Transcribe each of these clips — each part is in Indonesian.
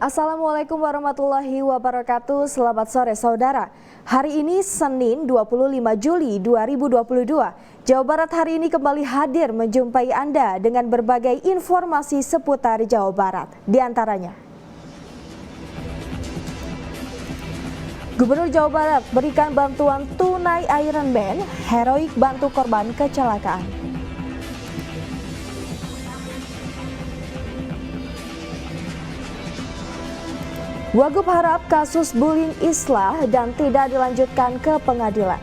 Assalamualaikum warahmatullahi wabarakatuh. Selamat sore saudara. Hari ini Senin 25 Juli 2022. Jawa Barat hari ini kembali hadir menjumpai Anda dengan berbagai informasi seputar Jawa Barat. Di antaranya, Gubernur Jawa Barat berikan bantuan tunai Iron Man, heroik bantu korban kecelakaan. Wagub harap kasus bullying islah dan tidak dilanjutkan ke pengadilan.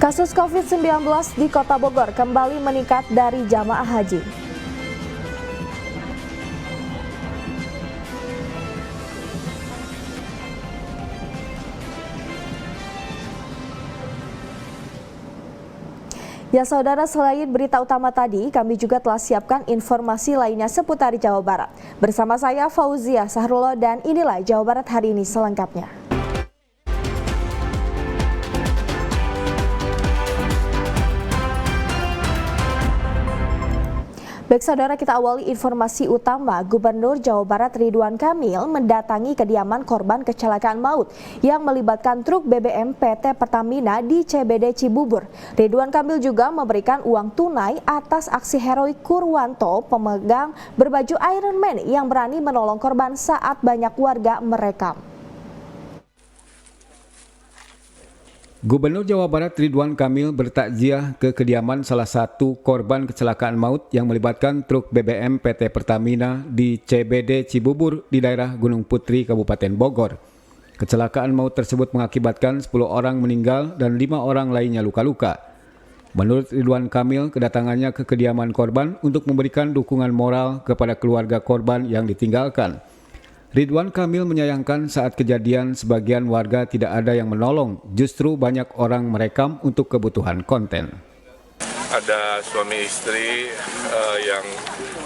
Kasus COVID-19 di Kota Bogor kembali meningkat dari jamaah haji. Ya saudara, selain berita utama tadi, kami juga telah siapkan informasi lainnya seputar Jawa Barat. Bersama saya Fauzia Sahrullah dan inilah Jawa Barat hari ini selengkapnya. Baik saudara, kita awali informasi utama. Gubernur Jawa Barat Ridwan Kamil mendatangi kediaman korban kecelakaan maut yang melibatkan truk BBM PT Pertamina di CBD Cibubur. Ridwan Kamil juga memberikan uang tunai atas aksi heroik Kurwanto, pemegang berbaju Iron Man yang berani menolong korban saat banyak warga merekam. Gubernur Jawa Barat Ridwan Kamil bertakziah ke kediaman salah satu korban kecelakaan maut yang melibatkan truk BBM PT Pertamina di CBD Cibubur di daerah Gunung Putri, Kabupaten Bogor. Kecelakaan maut tersebut mengakibatkan 10 orang meninggal dan 5 orang lainnya luka-luka. Menurut Ridwan Kamil, kedatangannya ke kediaman korban untuk memberikan dukungan moral kepada keluarga korban yang ditinggalkan. Ridwan Kamil menyayangkan saat kejadian sebagian warga tidak ada yang menolong, justru banyak orang merekam untuk kebutuhan konten. Ada suami istri yang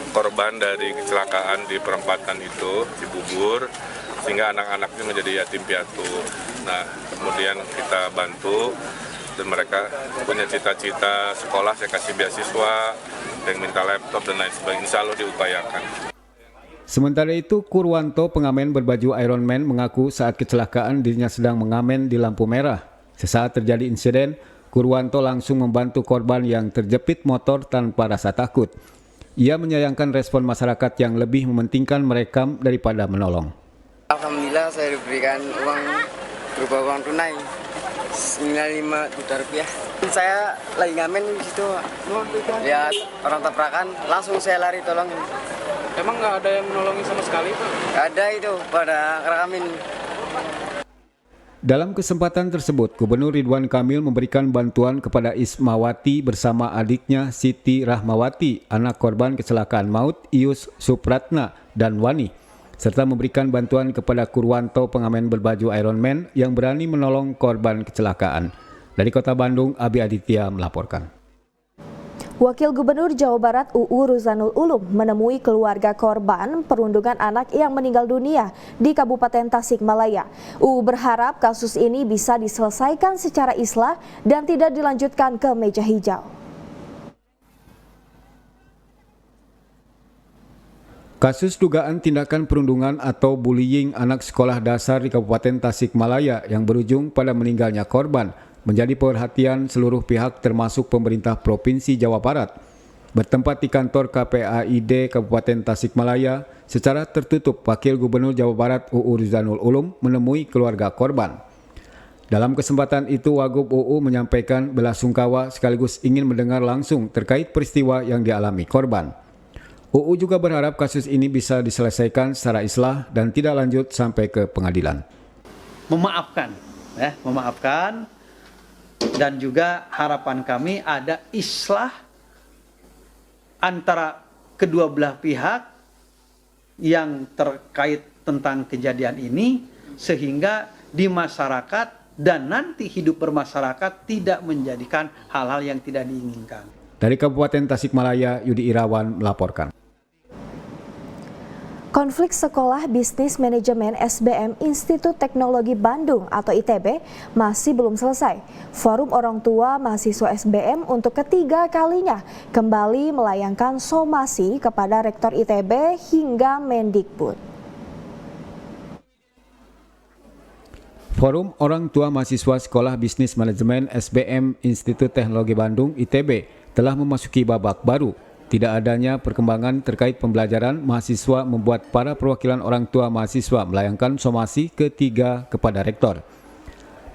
korban dari kecelakaan di perempatan itu, Cibubur, sehingga anak-anaknya menjadi yatim piatu. Nah, kemudian kita bantu dan mereka punya cita-cita sekolah, saya kasih beasiswa, yang minta laptop dan lain sebagainya, insya Allah diupayakan. Sementara itu, Kurwanto, pengamen berbaju Iron Man, mengaku saat kecelakaan dirinya sedang mengamen di lampu merah. Sesaat terjadi insiden, Kurwanto langsung membantu korban yang terjepit motor tanpa rasa takut. Ia menyayangkan respon masyarakat yang lebih mementingkan merekam daripada menolong. Alhamdulillah saya diberikan uang berupa uang tunai senilai 5 juta rupiah. Saya lagi ngamen di situ, lihat orang tabrakan, langsung saya lari tolongin. Emang nggak ada yang menolongi sama sekali, Pak? Nggak ada itu, pada ngerekamin. Dalam kesempatan tersebut, Gubernur Ridwan Kamil memberikan bantuan kepada Ismawati bersama adiknya Siti Rahmawati, anak korban kecelakaan maut Ius Supratna dan Wani, serta memberikan bantuan kepada Kurwanto, pengamen berbaju Iron Man yang berani menolong korban kecelakaan. Dari Kota Bandung, Abi Aditya melaporkan. Wakil Gubernur Jawa Barat UU Ruzanul Ulum menemui keluarga korban perundungan anak yang meninggal dunia di Kabupaten Tasikmalaya. UU berharap kasus ini bisa diselesaikan secara islah dan tidak dilanjutkan ke meja hijau. Kasus dugaan tindakan perundungan atau bullying anak sekolah dasar di Kabupaten Tasikmalaya yang berujung pada meninggalnya korban menjadi perhatian seluruh pihak termasuk pemerintah Provinsi Jawa Barat. Bertempat di kantor KPAID Kabupaten Tasikmalaya, secara tertutup Wakil Gubernur Jawa Barat UU Ruzanul Ulum menemui keluarga korban. Dalam kesempatan itu, Wagub UU menyampaikan belasungkawa sekaligus ingin mendengar langsung terkait peristiwa yang dialami korban. UU juga berharap kasus ini bisa diselesaikan secara islah dan tidak lanjut sampai ke pengadilan. Memaafkan, dan juga harapan kami ada islah antara kedua belah pihak yang terkait tentang kejadian ini sehingga di masyarakat dan nanti hidup bermasyarakat tidak menjadikan hal-hal yang tidak diinginkan. Dari Kabupaten Tasikmalaya, Yudi Irawan melaporkan. Konflik Sekolah Bisnis Manajemen SBM Institut Teknologi Bandung atau ITB masih belum selesai. Forum Orang Tua Mahasiswa SBM untuk ketiga kalinya kembali melayangkan somasi kepada Rektor ITB hingga Mendikbud. Forum Orang Tua Mahasiswa Sekolah Bisnis Manajemen SBM Institut Teknologi Bandung ITB telah memasuki babak baru. Tidak adanya perkembangan terkait pembelajaran, mahasiswa membuat para perwakilan orang tua mahasiswa melayangkan somasi ketiga kepada rektor.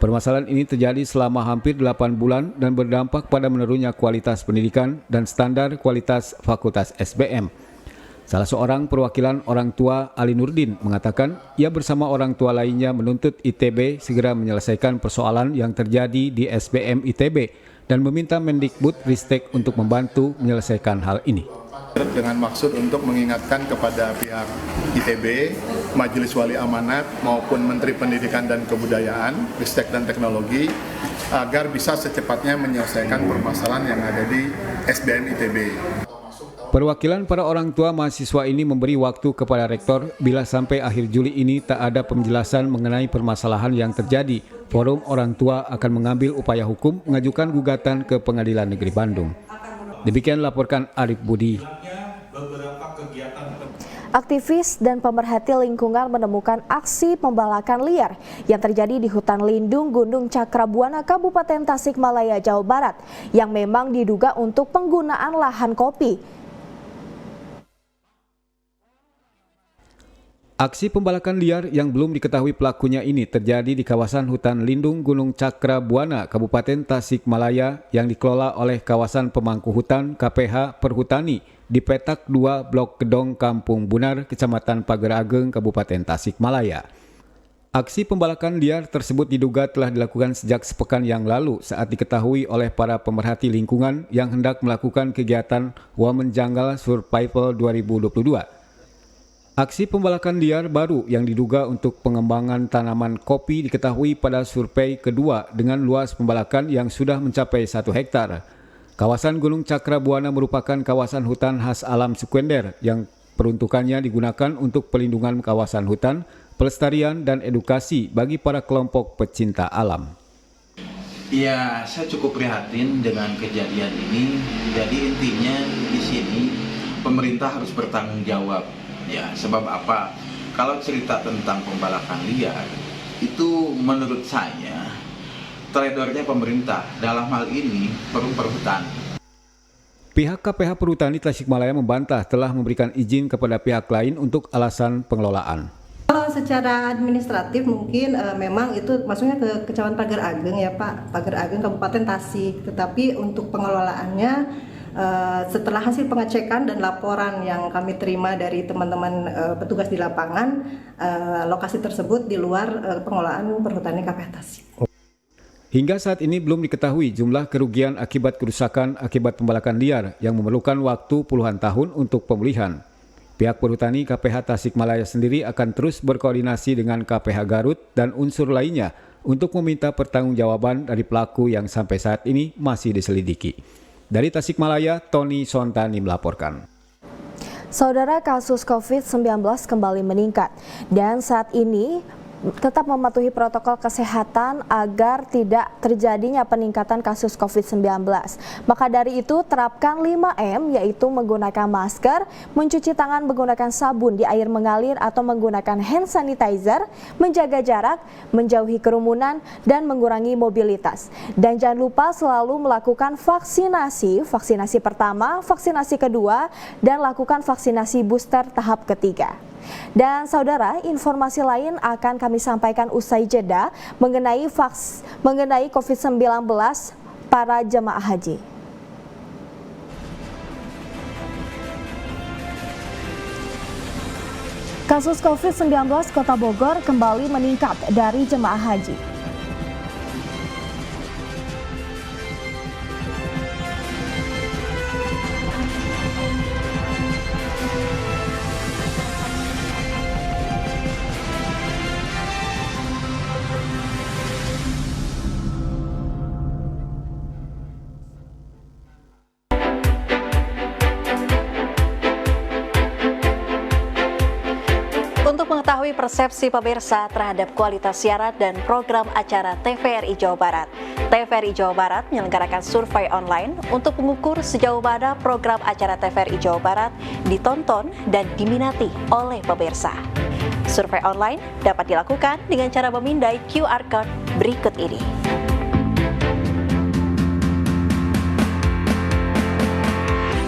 Permasalahan ini terjadi selama hampir 8 bulan dan berdampak pada menurunnya kualitas pendidikan dan standar kualitas fakultas SBM. Salah seorang perwakilan orang tua, Ali Nurdin, mengatakan ia bersama orang tua lainnya menuntut ITB segera menyelesaikan persoalan yang terjadi di SBM ITB dan meminta Mendikbud Ristek untuk membantu menyelesaikan hal ini. Dengan maksud untuk mengingatkan kepada pihak ITB, Majelis Wali Amanat maupun Menteri Pendidikan dan Kebudayaan, Ristek dan Teknologi, agar bisa secepatnya menyelesaikan permasalahan yang ada di SBM ITB. Perwakilan para orang tua mahasiswa ini memberi waktu kepada rektor bila sampai akhir Juli ini tak ada penjelasan mengenai permasalahan yang terjadi. Forum Orang Tua akan mengambil upaya hukum mengajukan gugatan ke Pengadilan Negeri Bandung. Demikian laporkan Arif Budi. Aktivis dan pemerhati lingkungan menemukan aksi pembalakan liar yang terjadi di hutan lindung Gunung Cakrabuana, Kabupaten Tasikmalaya, Jawa Barat, yang memang diduga untuk penggunaan lahan kopi. Aksi pembalakan liar yang belum diketahui pelakunya ini terjadi di kawasan hutan lindung Gunung Cakrabuana, Kabupaten Tasikmalaya yang dikelola oleh kawasan pemangku hutan KPH Perhutani di petak 2 Blok Gedong Kampung Bunar, Kecamatan Pager Ageng, Kabupaten Tasikmalaya. Aksi pembalakan liar tersebut diduga telah dilakukan sejak sepekan yang lalu saat diketahui oleh para pemerhati lingkungan yang hendak melakukan kegiatan Wamen Janggal Survival 2022. Aksi pembalakan liar baru yang diduga untuk pengembangan tanaman kopi diketahui pada survei kedua dengan luas pembalakan yang sudah mencapai 1 hektar. Kawasan Gunung Cakrabuana merupakan kawasan hutan khas alam sekunder yang peruntukannya digunakan untuk pelindungan kawasan hutan, pelestarian dan edukasi bagi para kelompok pecinta alam. Ya, saya cukup prihatin dengan kejadian ini. Jadi intinya di sini pemerintah harus bertanggung jawab. Ya, sebab apa? Kalau cerita tentang pembalakan liar, itu menurut saya tradernya pemerintah, dalam hal ini perhutani. Pihak KPH Perhutani Tasikmalaya membantah telah memberikan izin kepada pihak lain untuk alasan pengelolaan. Kalau secara administratif mungkin memang itu maksudnya ke Kecamatan Pager Ageng ya Pak, Pager Ageng Kabupaten Tasik. Tetapi untuk pengelolaannya setelah hasil pengecekan dan laporan yang kami terima dari teman-teman petugas di lapangan, lokasi tersebut di luar pengelolaan Perhutani KPH Tasik. Hingga saat ini belum diketahui jumlah kerugian akibat kerusakan akibat pembalakan liar yang memerlukan waktu puluhan tahun untuk pemulihan. Pihak Perhutani KPH Tasikmalaya sendiri akan terus berkoordinasi dengan KPH Garut dan unsur lainnya untuk meminta pertanggungjawaban dari pelaku yang sampai saat ini masih diselidiki. Dari Tasikmalaya, Tony Sontani melaporkan. Saudara, kasus COVID-19 kembali meningkat dan saat ini tetap mematuhi protokol kesehatan agar tidak terjadinya peningkatan kasus COVID-19. Maka dari itu terapkan 5M, yaitu menggunakan masker, mencuci tangan menggunakan sabun di air mengalir atau menggunakan hand sanitizer, menjaga jarak, menjauhi kerumunan, dan mengurangi mobilitas. Dan jangan lupa selalu melakukan vaksinasi pertama, vaksinasi kedua, dan lakukan vaksinasi booster tahap ketiga. Dan saudara, informasi lain akan kami sampaikan usai jeda mengenai COVID-19 para jemaah haji. Kasus COVID-19 Kota Bogor kembali meningkat dari jemaah haji. mengetahui persepsi pemirsa terhadap kualitas siaran dan program acara TVRI Jawa Barat. TVRI Jawa Barat menyelenggarakan survei online untuk mengukur sejauh mana program acara TVRI Jawa Barat ditonton dan diminati oleh pemirsa. Survei online dapat dilakukan dengan cara memindai QR Code berikut ini.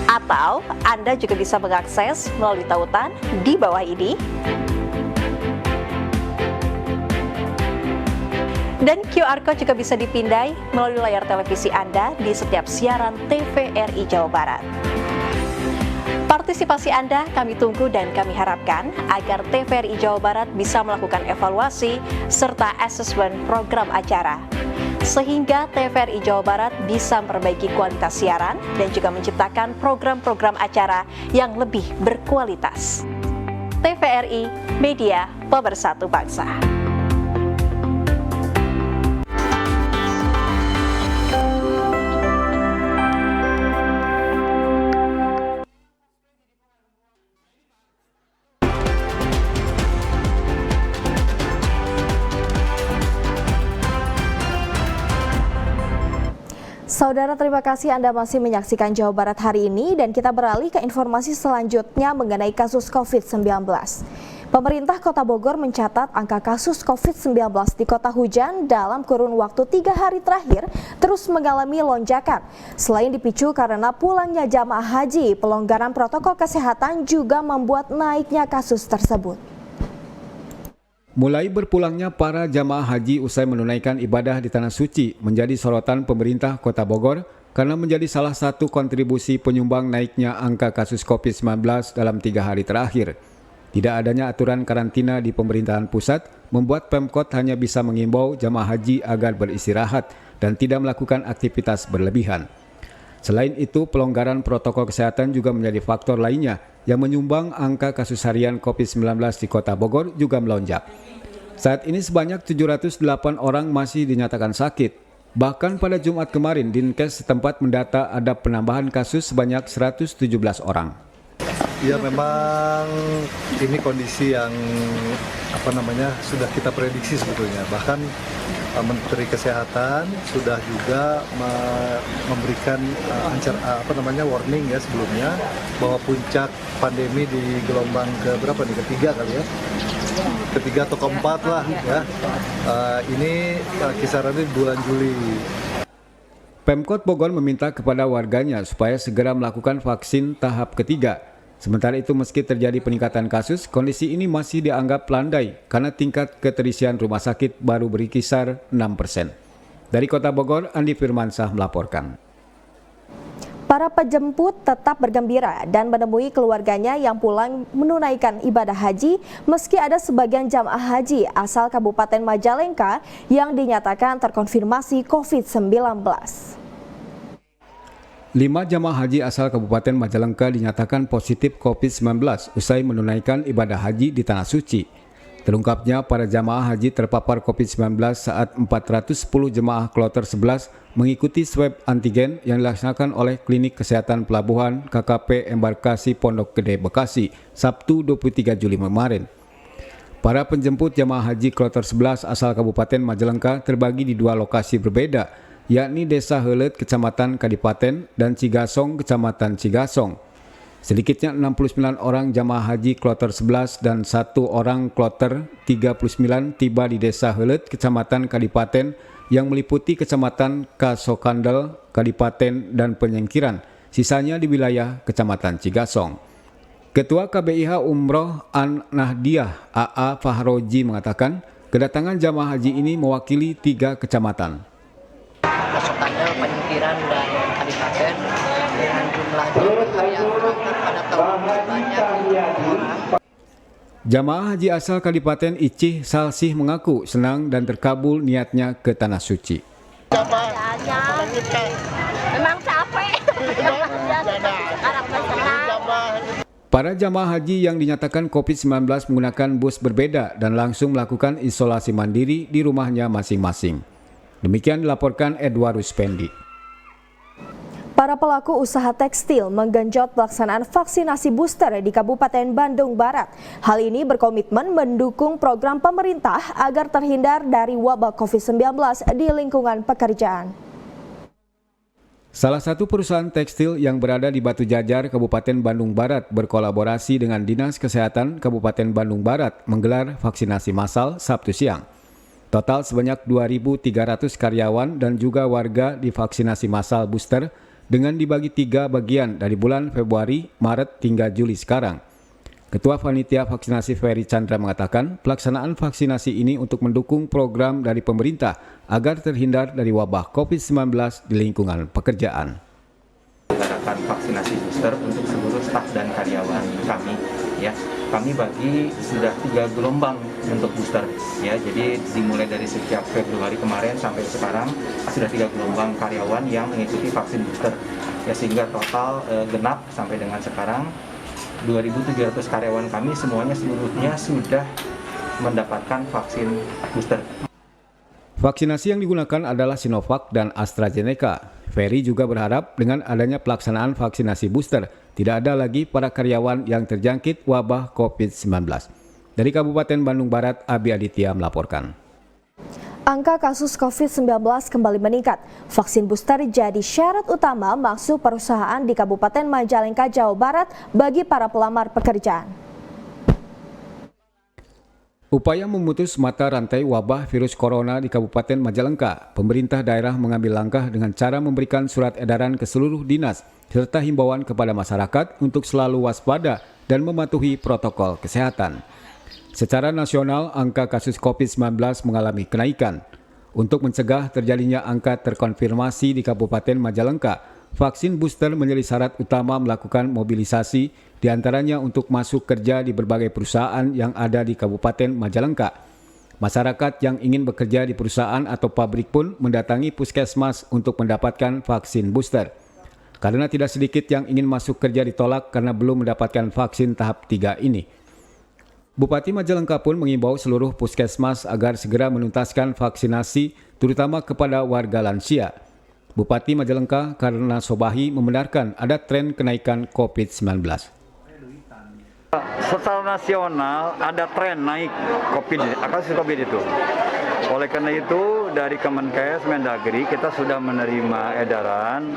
Atau Anda juga bisa mengakses melalui tautan di bawah ini. Dan QR Code juga bisa dipindai melalui layar televisi Anda di setiap siaran TVRI Jawa Barat. Partisipasi Anda kami tunggu dan kami harapkan agar TVRI Jawa Barat bisa melakukan evaluasi serta asesmen program acara, sehingga TVRI Jawa Barat bisa memperbaiki kualitas siaran dan juga menciptakan program-program acara yang lebih berkualitas. TVRI, Media Pemersatu Bangsa. Saudara, terima kasih Anda masih menyaksikan Jawa Barat hari ini dan kita beralih ke informasi selanjutnya mengenai kasus COVID-19. Pemerintah Kota Bogor mencatat angka kasus COVID-19 di Kota Hujan dalam kurun waktu 3 hari terakhir terus mengalami lonjakan. Selain dipicu karena pulangnya jamaah haji, pelonggaran protokol kesehatan juga membuat naiknya kasus tersebut. Mulai berpulangnya para jamaah haji usai menunaikan ibadah di Tanah Suci menjadi sorotan pemerintah Kota Bogor karena menjadi salah satu kontribusi penyumbang naiknya angka kasus COVID-19 dalam 3 hari terakhir. Tidak adanya aturan karantina di pemerintahan pusat membuat Pemkot hanya bisa mengimbau jamaah haji agar beristirahat dan tidak melakukan aktivitas berlebihan. Selain itu, pelonggaran protokol kesehatan juga menjadi faktor lainnya yang menyumbang angka kasus harian COVID-19 di Kota Bogor juga melonjak. Saat ini sebanyak 708 orang masih dinyatakan sakit. Bahkan pada Jumat kemarin, Dinkes setempat mendata ada penambahan kasus sebanyak 117 orang. Ya, memang ini kondisi yang sudah kita prediksi sebetulnya. Bahkan Menteri Kesehatan sudah juga memberikan warning ya sebelumnya bahwa puncak pandemi di gelombang ketiga kali ya. Ketiga atau keempat lah ya. Ini kisarannya di bulan Juli. Pemkot Bogor meminta kepada warganya supaya segera melakukan vaksin tahap ketiga. Sementara itu, meski terjadi peningkatan kasus, kondisi ini masih dianggap landai karena tingkat keterisian rumah sakit baru berkisar 6%. Dari Kota Bogor, Andi Firmansyah melaporkan. Para penjemput tetap bergembira dan menemui keluarganya yang pulang menunaikan ibadah haji meski ada sebagian jamaah haji asal Kabupaten Majalengka yang dinyatakan terkonfirmasi COVID-19. 5 jamaah haji asal Kabupaten Majalengka dinyatakan positif COVID-19 usai menunaikan ibadah haji di Tanah Suci. Terungkapnya para jamaah haji terpapar COVID-19 saat 410 jemaah kloter 11 mengikuti swab antigen yang dilaksanakan oleh Klinik Kesehatan Pelabuhan KKP Embarkasi Pondok Gede Bekasi Sabtu 23 Juli kemarin. Para penjemput jamaah haji kloter 11 asal Kabupaten Majalengka terbagi di 2 lokasi berbeda, yakni Desa Heuleut Kecamatan Kadipaten dan Cigasong Kecamatan Cigasong. Sedikitnya 69 orang jamaah haji kloter 11 dan 1 orang kloter 39 tiba di Desa Heuleut Kecamatan Kadipaten yang meliputi Kecamatan Kasokandel, Kadipaten dan Penyingkiran, sisanya di wilayah Kecamatan Cigasong. Ketua KBIH Umroh An-Nahdiyah AA Fahroji mengatakan kedatangan jamaah haji ini mewakili 3 kecamatan. Kasokandel, Penyingkiran, dan Kadipaten dengan jumlah yang berangkat pada tahun banyak orang. Jamaah haji asal Kadipaten Icih Salsih mengaku senang dan terkabul niatnya ke Tanah Suci. Memang capek. Para jamaah haji yang dinyatakan COVID-19 menggunakan bus berbeda dan langsung melakukan isolasi mandiri di rumahnya masing-masing. Demikian dilaporkan Edward Ruspendi. Para pelaku usaha tekstil menggenjot pelaksanaan vaksinasi booster di Kabupaten Bandung Barat. Hal ini berkomitmen mendukung program pemerintah agar terhindar dari wabah COVID-19 di lingkungan pekerjaan. Salah satu perusahaan tekstil yang berada di Batu Jajar, Kabupaten Bandung Barat berkolaborasi dengan Dinas Kesehatan Kabupaten Bandung Barat menggelar vaksinasi massal Sabtu siang. Total sebanyak 2.300 karyawan dan juga warga divaksinasi massal booster dengan dibagi 3 bagian dari bulan Februari, Maret hingga Juli sekarang. Ketua Panitia Vaksinasi Ferry Chandra mengatakan pelaksanaan vaksinasi ini untuk mendukung program dari pemerintah agar terhindar dari wabah COVID-19 di lingkungan pekerjaan. Mengadakan vaksinasi booster untuk seluruh staf dan karyawan kami, ya. Kami bagi sudah 3 gelombang untuk booster, ya. Jadi dimulai dari sejak Februari kemarin sampai sekarang sudah 3 gelombang karyawan yang mengikuti vaksin booster, ya, sehingga total genap sampai dengan sekarang 2.300 karyawan kami semuanya seluruhnya sudah mendapatkan vaksin booster. Vaksinasi yang digunakan adalah Sinovac dan AstraZeneca. Ferry juga berharap dengan adanya pelaksanaan vaksinasi booster, tidak ada lagi para karyawan yang terjangkit wabah COVID-19. Dari Kabupaten Bandung Barat, Abi Aditya melaporkan. Angka kasus COVID-19 kembali meningkat. Vaksin booster jadi syarat utama masuk perusahaan di Kabupaten Majalengka, Jawa Barat bagi para pelamar pekerjaan. Upaya memutus mata rantai wabah virus corona di Kabupaten Majalengka, pemerintah daerah mengambil langkah dengan cara memberikan surat edaran ke seluruh dinas serta himbauan kepada masyarakat untuk selalu waspada dan mematuhi protokol kesehatan. Secara nasional, angka kasus COVID-19 mengalami kenaikan. Untuk mencegah terjadinya angka terkonfirmasi di Kabupaten Majalengka, vaksin booster menjadi syarat utama melakukan mobilisasi, diantaranya untuk masuk kerja di berbagai perusahaan yang ada di Kabupaten Majalengka. Masyarakat yang ingin bekerja di perusahaan atau pabrik pun mendatangi puskesmas untuk mendapatkan vaksin booster. Karena tidak sedikit yang ingin masuk kerja ditolak karena belum mendapatkan vaksin tahap 3 ini. Bupati Majalengka pun mengimbau seluruh puskesmas agar segera menuntaskan vaksinasi, terutama kepada warga lansia. Bupati Majalengka Karna Sobahi membenarkan ada tren kenaikan COVID-19. Secara nasional ada tren naik kasus COVID itu. Oleh karena itu dari Kemenkes Mendagri kita sudah menerima edaran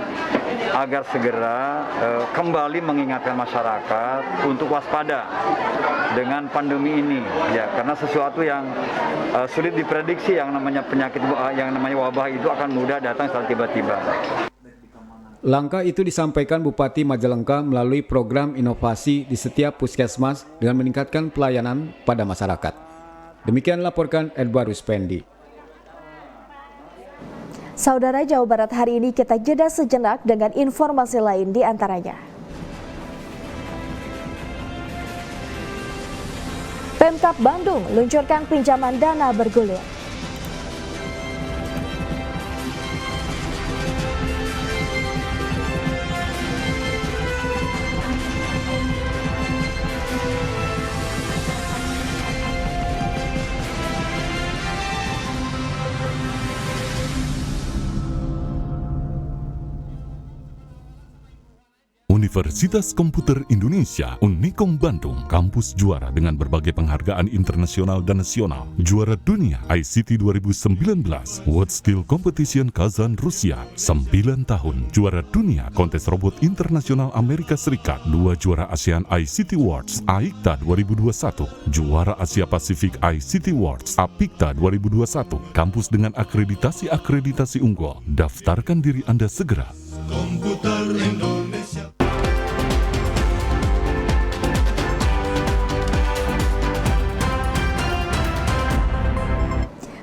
agar segera kembali mengingatkan masyarakat untuk waspada dengan pandemi ini, ya, karena sesuatu yang sulit diprediksi, yang namanya penyakit, yang namanya wabah itu akan mudah datang secara tiba-tiba. Langkah itu disampaikan Bupati Majalengka melalui program inovasi di setiap puskesmas dengan meningkatkan pelayanan pada masyarakat. Demikian laporkan Edbarus Pendi. Saudara, Jawa Barat hari ini kita jeda sejenak dengan informasi lain di antaranya. Pemkab Bandung luncurkan pinjaman dana bergulir. Universitas Komputer Indonesia Unikom Bandung, kampus juara dengan berbagai penghargaan internasional dan nasional. Juara dunia ICT 2019, World Skill Competition Kazan, Rusia, 9 tahun. Juara dunia kontes robot internasional Amerika Serikat, 2 juara ASEAN ICT Awards, AICTA 2021, juara Asia Pasifik ICT Awards, APICTA 2021. Kampus dengan akreditasi unggul. Daftarkan diri Anda segera. Komputer Indonesia.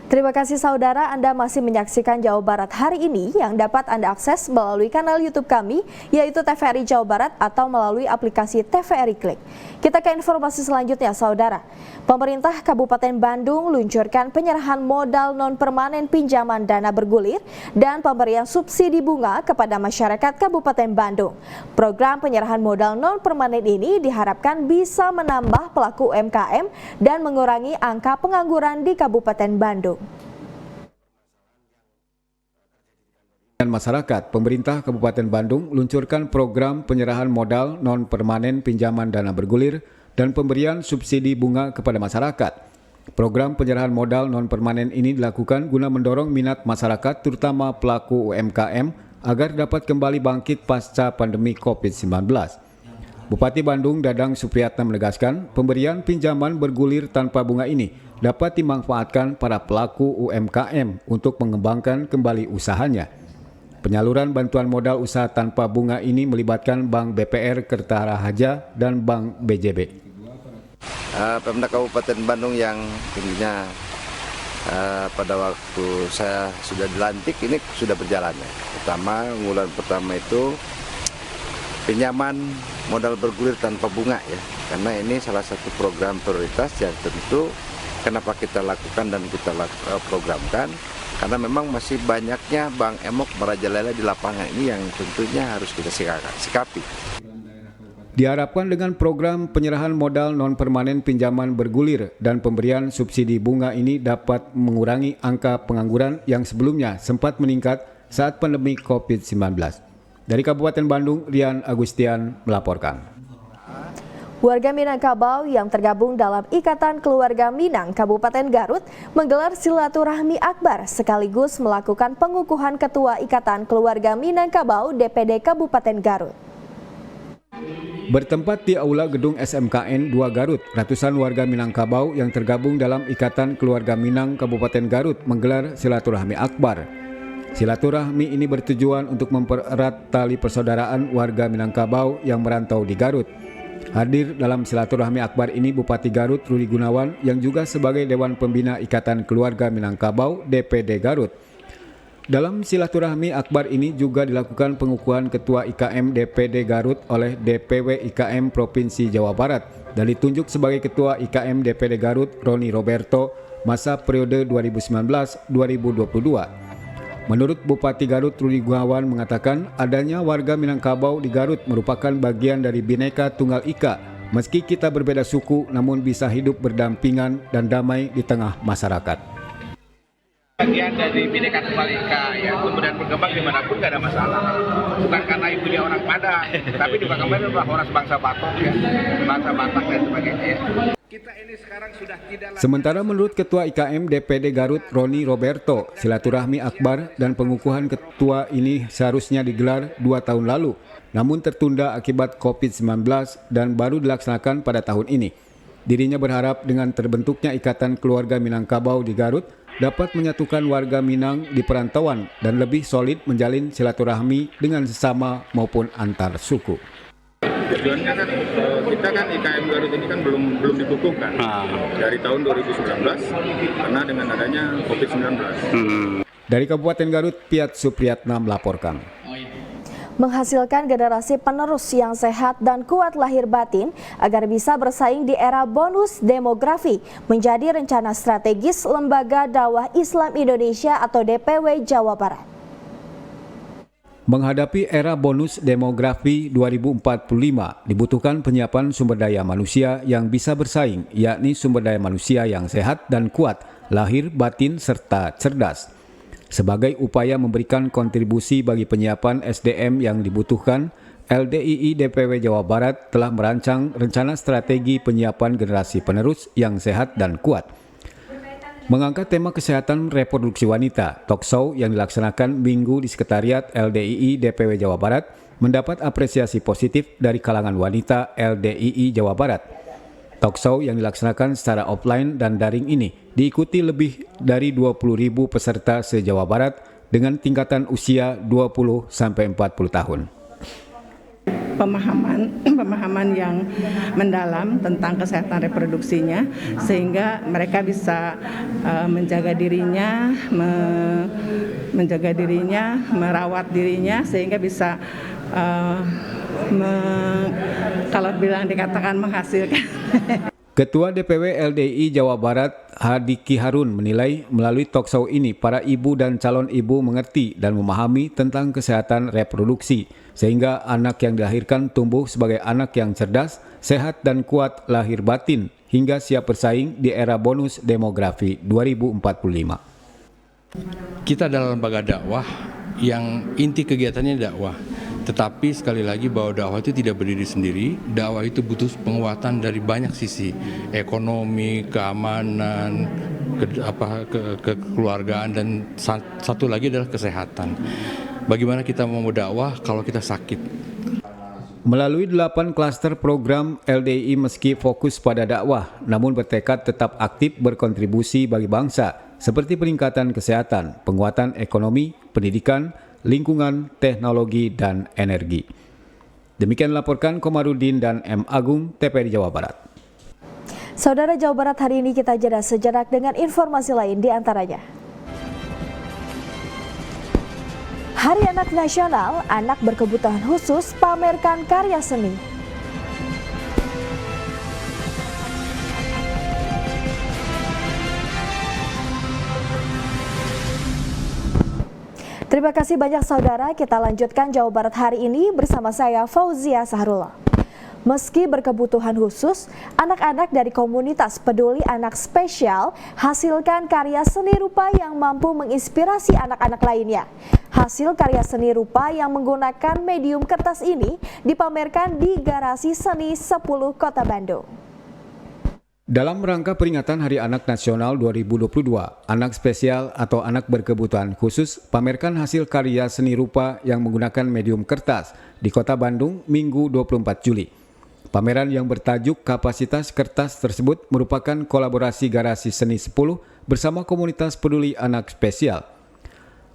Terima kasih saudara, Anda masih menyaksikan Jawa Barat hari ini yang dapat Anda akses melalui kanal YouTube kami, yaitu TVRI Jawa Barat atau melalui aplikasi TVRI Klik. Kita ke informasi selanjutnya saudara. Pemerintah Kabupaten Bandung luncurkan penyerahan modal non-permanen pinjaman dana bergulir dan pemberian subsidi bunga kepada masyarakat Kabupaten Bandung. Program penyerahan modal non-permanen ini diharapkan bisa menambah pelaku UMKM dan mengurangi angka pengangguran di Kabupaten Bandung. Dan masyarakat, pemerintah Kabupaten Bandung meluncurkan program penyerahan modal non-permanen pinjaman dana bergulir dan pemberian subsidi bunga kepada masyarakat. Program penyerahan modal non-permanen ini dilakukan guna mendorong minat masyarakat, terutama pelaku UMKM, agar dapat kembali bangkit pasca pandemi COVID-19. Bupati Bandung Dadang Supriyatna menegaskan, pemberian pinjaman bergulir tanpa bunga ini dapat dimanfaatkan para pelaku UMKM untuk mengembangkan kembali usahanya. Penyaluran bantuan modal usaha tanpa bunga ini melibatkan Bank BPR Kertara Harja dan Bank BJB. Pemda Kabupaten Bandung yang tentunya pada waktu saya sudah dilantik ini sudah berjalan ya. Unggulan pertama itu pinjaman modal bergulir tanpa bunga ya. Karena ini salah satu program prioritas yang tentu kenapa kita lakukan dan kita programkan. Karena memang masih banyaknya bank emok merajalela di lapangan ini yang tentunya harus kita sikapi. Diharapkan dengan program penyerahan modal non-permanen pinjaman bergulir dan pemberian subsidi bunga ini dapat mengurangi angka pengangguran yang sebelumnya sempat meningkat saat pandemi COVID-19. Dari Kabupaten Bandung, Rian Agustian melaporkan. Warga Minangkabau yang tergabung dalam Ikatan Keluarga Minang Kabupaten Garut menggelar silaturahmi akbar sekaligus melakukan pengukuhan Ketua Ikatan Keluarga Minangkabau DPD Kabupaten Garut. Bertempat di Aula Gedung SMKN 2 Garut, ratusan warga Minangkabau yang tergabung dalam Ikatan Keluarga Minang Kabupaten Garut menggelar silaturahmi akbar. Silaturahmi ini bertujuan untuk mempererat tali persaudaraan warga Minangkabau yang merantau di Garut. Hadir dalam silaturahmi akbar ini Bupati Garut Rudi Gunawan yang juga sebagai Dewan Pembina Ikatan Keluarga Minangkabau DPD Garut. Dalam silaturahmi akbar ini juga dilakukan pengukuhan Ketua IKM DPD Garut oleh DPW IKM Provinsi Jawa Barat dan ditunjuk sebagai Ketua IKM DPD Garut Roni Roberto masa periode 2019-2022. Menurut Bupati Garut Rudi Gunawan mengatakan adanya warga Minangkabau di Garut merupakan bagian dari Bhinneka Tunggal Ika. Meski kita berbeda suku namun bisa hidup berdampingan dan damai di tengah masyarakat. Bagian dari Bhinneka Tunggal Ika ya, kemudian berkembang dimanapun gak ada masalah. Bukan karena ibu dia orang Padang, tapi juga kemarin orang bangsa Batak ya, bangsa Batak dan sebagainya ya. Kita ini sekarang sudah tidak. Sementara menurut Ketua IKM DPD Garut Roni Roberto, silaturahmi akbar dan pengukuhan ketua ini seharusnya digelar 2 tahun lalu, namun tertunda akibat COVID-19 dan baru dilaksanakan pada tahun ini. Dirinya berharap dengan terbentuknya Ikatan Keluarga Minangkabau di Garut dapat menyatukan warga Minang di perantauan dan lebih solid menjalin silaturahmi dengan sesama maupun antar suku. Tujuannya kan kita kan IKM Garut ini kan belum dikukuhkan dari tahun 2019 karena dengan adanya COVID-19. Dari Kabupaten Garut, Piat Supriyatna melaporkan. Menghasilkan generasi penerus yang sehat dan kuat lahir batin agar bisa bersaing di era bonus demografi menjadi rencana strategis Lembaga Dakwah Islam Indonesia atau DPW Jawa Barat. Menghadapi era bonus demografi 2045, dibutuhkan penyiapan sumber daya manusia yang bisa bersaing, yakni sumber daya manusia yang sehat dan kuat, lahir, batin, serta cerdas. Sebagai upaya memberikan kontribusi bagi penyiapan SDM yang dibutuhkan, LDII DPW Jawa Barat telah merancang rencana strategi penyiapan generasi penerus yang sehat dan kuat. Mengangkat tema kesehatan reproduksi wanita, talkshow yang dilaksanakan Minggu di Sekretariat LDII DPW Jawa Barat mendapat apresiasi positif dari kalangan wanita LDII Jawa Barat. Talkshow yang dilaksanakan secara offline dan daring ini diikuti lebih dari 20.000 peserta se-Jawa Barat dengan tingkatan usia 20-40 tahun. Pemahaman yang mendalam tentang kesehatan reproduksinya sehingga mereka bisa menjaga dirinya, merawat dirinya sehingga bisa kalau bilang dikatakan menghasilkan. Ketua DPW LDII Jawa Barat Hadiki Harun menilai melalui talkshow ini para ibu dan calon ibu mengerti dan memahami tentang kesehatan reproduksi sehingga anak yang dilahirkan tumbuh sebagai anak yang cerdas, sehat dan kuat lahir batin hingga siap bersaing di era bonus demografi 2045. Kita dalam lembaga dakwah yang inti kegiatannya dakwah. Tetapi sekali lagi bahwa dakwah itu tidak berdiri sendiri, dakwah itu butuh penguatan dari banyak sisi, ekonomi, keamanan, kekeluargaan, dan satu lagi adalah kesehatan. Bagaimana kita mau dakwah kalau kita sakit? Melalui 8 klaster program, LDI meski fokus pada dakwah, namun bertekad tetap aktif berkontribusi bagi bangsa, seperti peningkatan kesehatan, penguatan ekonomi, pendidikan, lingkungan, teknologi, dan energi. Demikian laporkan Komarudin dan M. Agung, TVRI Jawa Barat. Saudara Jawa Barat, hari ini kita jeda sejenak dengan informasi lain di antaranya. Hari Anak Nasional, anak berkebutuhan khusus pamerkan karya seni. Terima kasih banyak saudara, kita lanjutkan Jawa Barat hari ini bersama saya Fauzia Sahrullah. Meski berkebutuhan khusus, anak-anak dari komunitas peduli anak spesial hasilkan karya seni rupa yang mampu menginspirasi anak-anak lainnya. Hasil karya seni rupa yang menggunakan medium kertas ini dipamerkan di Garasi Seni 10 Kota Bandung. Dalam rangka peringatan Hari Anak Nasional 2022, anak spesial atau anak berkebutuhan khusus pamerkan hasil karya seni rupa yang menggunakan medium kertas di Kota Bandung Minggu 24 Juli. Pameran yang bertajuk Kapasitas Kertas tersebut merupakan kolaborasi Garasi Seni 10 bersama komunitas peduli anak spesial.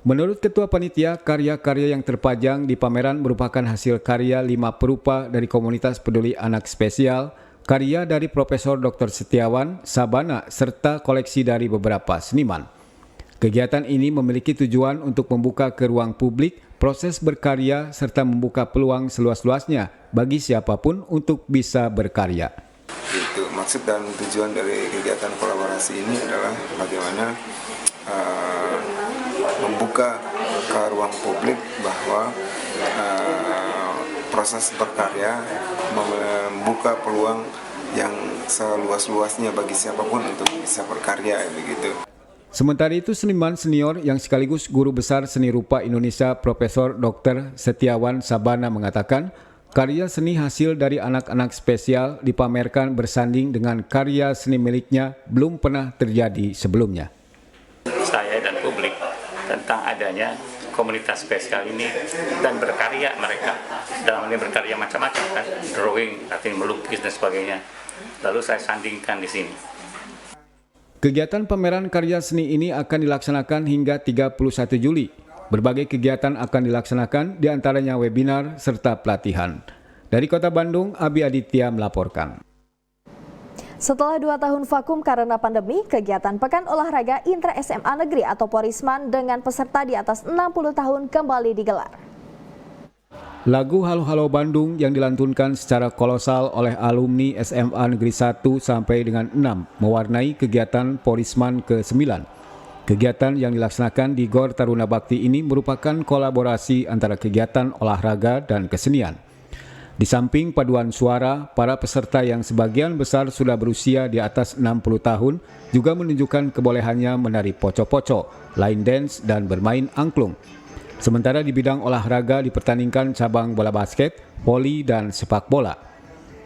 Menurut Ketua Panitia, karya-karya yang terpajang di pameran merupakan hasil karya 5 perupa dari komunitas peduli anak spesial, karya dari Profesor Dr. Setiawan Sabana, serta koleksi dari beberapa seniman. Kegiatan ini memiliki tujuan untuk membuka ke ruang publik proses berkarya serta membuka peluang seluas-luasnya bagi siapapun untuk bisa berkarya. Itu maksud dan tujuan dari kegiatan kolaborasi ini adalah bagaimana membuka ke ruang publik bahwa proses berkarya membuka peluang yang seluas-luasnya bagi siapapun untuk bisa berkarya begitu. Sementara itu, seniman senior yang sekaligus guru besar seni rupa Indonesia Profesor Dr. Setiawan Sabana mengatakan, karya seni hasil dari anak-anak spesial dipamerkan bersanding dengan karya seni miliknya belum pernah terjadi sebelumnya. Saya dan publik tentang adanya komunitas spesial ini dan berkarya mereka, dalam ini berkarya macam-macam kan, drawing, artinya melukis dan sebagainya. Lalu saya sandingkan di sini. Kegiatan pameran karya seni ini akan dilaksanakan hingga 31 Juli. Berbagai kegiatan akan dilaksanakan, diantaranya webinar serta pelatihan. Dari Kota Bandung, Abi Aditya melaporkan. Setelah 2 tahun vakum karena pandemi, kegiatan Pekan Olahraga Intra SMA Negeri atau Porisman dengan peserta di atas 60 tahun kembali digelar. Lagu Halo Halo Bandung yang dilantunkan secara kolosal oleh alumni SMA Negeri 1 sampai dengan 6 mewarnai kegiatan Porisman ke-9. Kegiatan yang dilaksanakan di Gor Taruna Bakti ini merupakan kolaborasi antara kegiatan olahraga dan kesenian. Di samping paduan suara, para peserta yang sebagian besar sudah berusia di atas 60 tahun juga menunjukkan kebolehannya menari poco-poco, line dance, dan bermain angklung. Sementara di bidang olahraga dipertandingkan cabang bola basket, voli, dan sepak bola.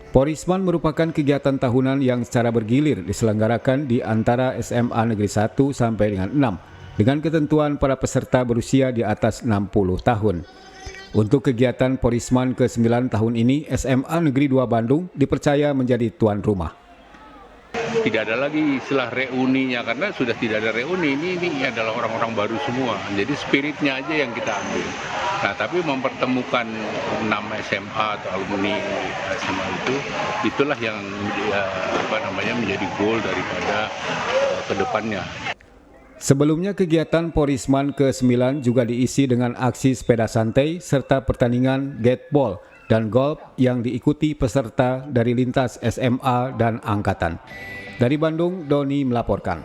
Porisman merupakan kegiatan tahunan yang secara bergilir diselenggarakan di antara SMA Negeri 1 sampai dengan 6 dengan ketentuan para peserta berusia di atas 60 tahun. Untuk kegiatan Porisman ke-9 tahun ini, SMA Negeri 2 Bandung dipercaya menjadi tuan rumah. Tidak ada lagi istilah reuninya karena sudah tidak ada reuni, ini adalah orang-orang baru semua. Jadi spiritnya aja yang kita ambil. Nah, tapi mempertemukan 6 SMA atau alumni SMA itulah yang menjadi goal daripada kedepannya. Sebelumnya kegiatan Porisman ke-9 juga diisi dengan aksi sepeda santai serta pertandingan gateball dan golf yang diikuti peserta dari lintas SMA dan angkatan. Dari Bandung, Doni melaporkan.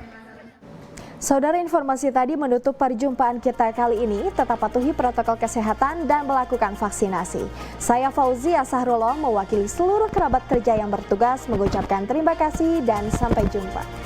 Saudara, informasi tadi menutup perjumpaan kita kali ini. Tetap patuhi protokol kesehatan dan melakukan vaksinasi. Saya Fauzia Sahrullah mewakili seluruh kerabat kerja yang bertugas mengucapkan terima kasih dan sampai jumpa.